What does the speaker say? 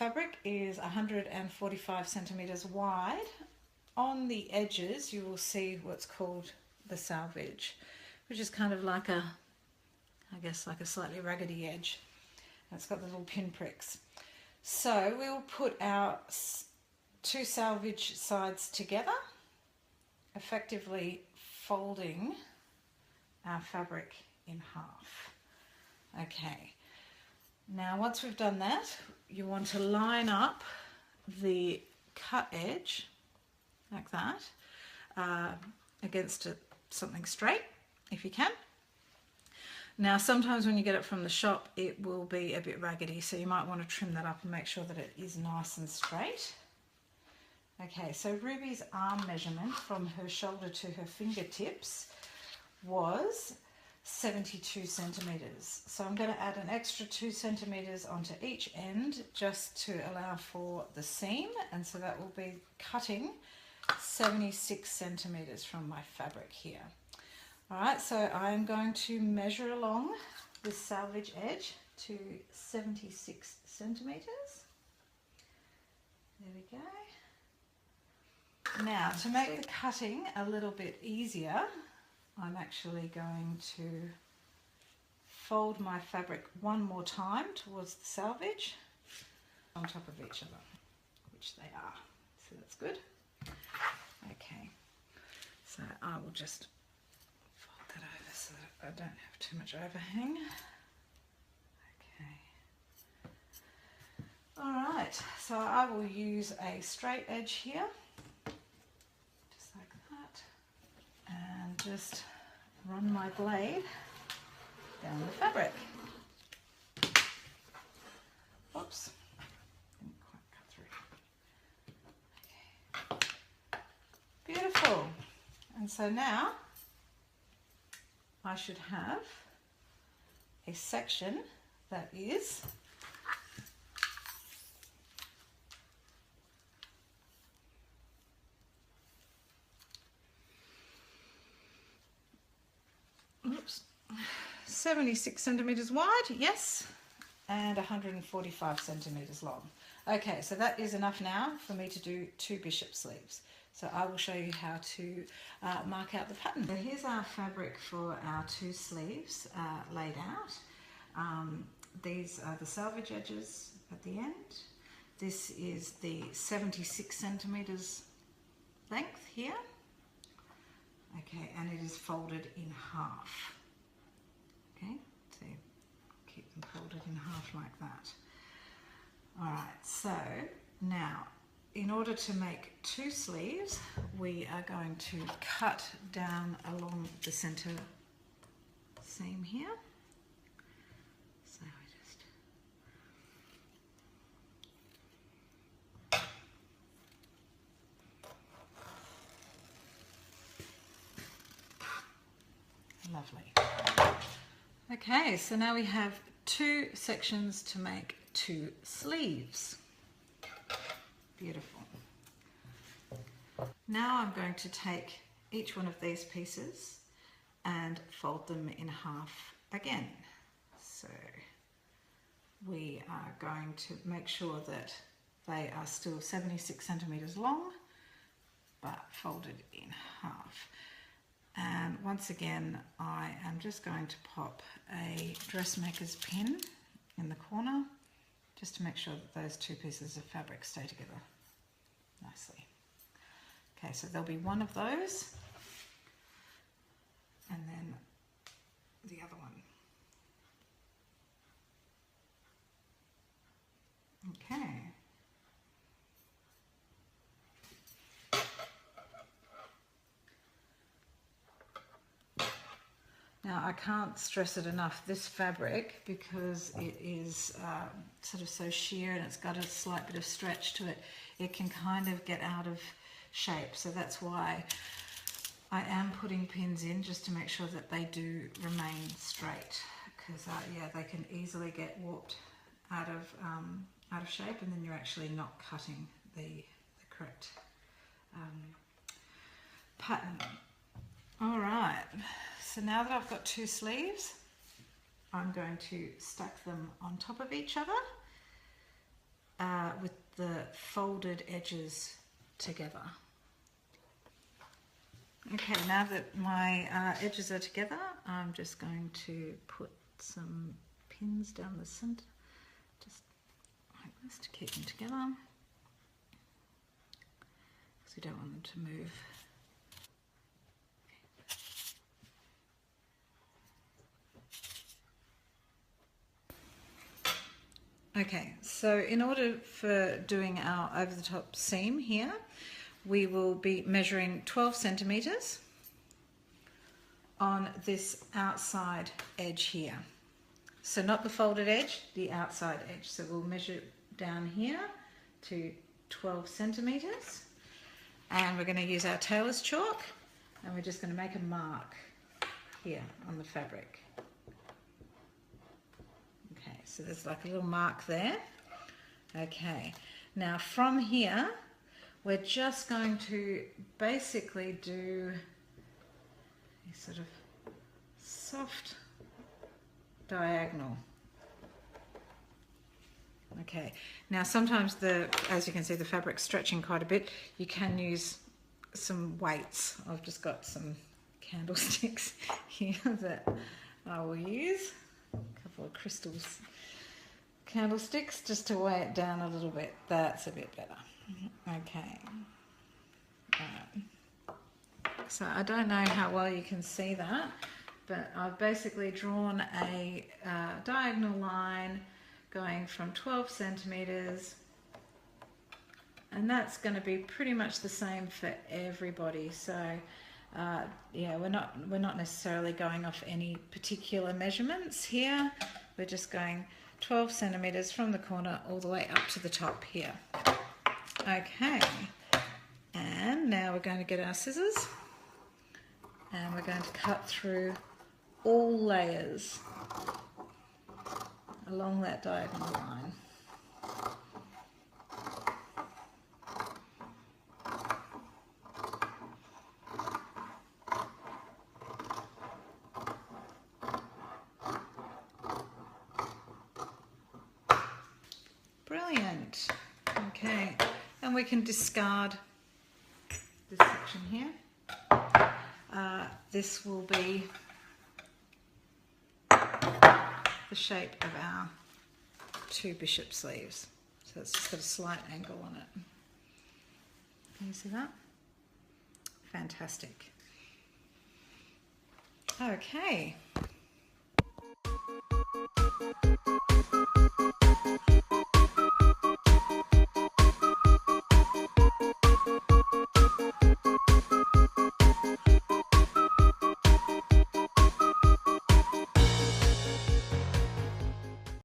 fabric is 145 centimeters wide. On the edges you will see what's called the selvage, which is kind of like a, I guess like a slightly raggedy edge. And it's got the little pinpricks. So we'll put our two selvage sides together, effectively folding our fabric in half. Okay, now once we've done that, you want to line up the cut edge like that against something straight if you can. Now sometimes when you get it from the shop it will be a bit raggedy, so you might want to trim that up and make sure that it is nice and straight. Okay, so Ruby's arm measurement from her shoulder to her fingertips was 72 centimeters. So I'm going to add an extra 2 centimeters onto each end just to allow for the seam, and so that will be cutting 76 centimeters from my fabric here. Alright, so I'm going to measure along this selvage edge to 76 centimeters. There we go. Now, to make the cutting a little bit easier, I'm actually going to fold my fabric one more time towards the selvage on top of each other, which they are. So that's good. Okay, so I will just fold that over so that I don't have too much overhang. Okay. Alright, so I will use a straight edge here, just like that, and just run my blade down the fabric. Oops, didn't quite cut through. Okay. Beautiful. And so now I should have a section that is oops, 76 centimeters wide, yes, and 145 centimeters long. Okay, so that is enough now for me to do 2 bishop sleeves. So I will show you how to mark out the pattern. So here's our fabric for our 2 sleeves laid out. These are the selvage edges at the end. This is the 76 centimeters length here. Okay, and it is folded in half. Okay, so keep them folded in half like that. All right, so now in order to make 2 sleeves, we are going to cut down along the center seam here. So we just lovely. Okay, so now we have 2 sections to make 2 sleeves. Beautiful. Now I'm going to take each one of these pieces and fold them in half again. So we are going to make sure that they are still 76 centimeters long, but folded in half. And once again, I am just going to pop a dressmaker's pin in the corner just to make sure that those 2 pieces of fabric stay together nicely. Okay, so there'll be one of those and then the other one. Okay. Now I can't stress it enough, this fabric, because it is sort of so sheer and it's got a slight bit of stretch to it, it can kind of get out of shape. So that's why I am putting pins in, just to make sure that they do remain straight, because yeah, they can easily get warped out of shape, and then you're actually not cutting the correct pattern. All right. So now that I've got 2 sleeves, I'm going to stack them on top of each other with the folded edges together. Okay, now that my edges are together, I'm just going to put some pins down the center, just like this to keep them together, because we don't want them to move. Okay, so in order for doing our over the top seam here, we will be measuring 12 centimeters on this outside edge here. So not the folded edge, the outside edge. So we'll measure down here to 12 centimeters, and we're going to use our Tailors chalk, and we're just going to make a mark here on the fabric. Okay, so there's like a little mark there. Okay, now from here, we're just going to basically do a sort of soft diagonal. Okay, now sometimes as you can see, the fabric's stretching quite a bit. You can use some weights. I've just got some candlesticks here that I will use. A couple of crystals candlesticks just to weigh it down a little bit. That's a bit better. Okay. So I don't know how well you can see that, but I've basically drawn a diagonal line going from 12 centimeters, and that's going to be pretty much the same for everybody. So yeah, we're not necessarily going off any particular measurements here. We're just going 12 centimeters from the corner all the way up to the top here. Okay, and now we're going to get our scissors, and we're going to cut through all layers along that diagonal line. Brilliant. Okay, and we can discard this section here. This will be the shape of our two bishop sleeves. So it's just got a slight angle on it. Can you see that? Fantastic. Okay.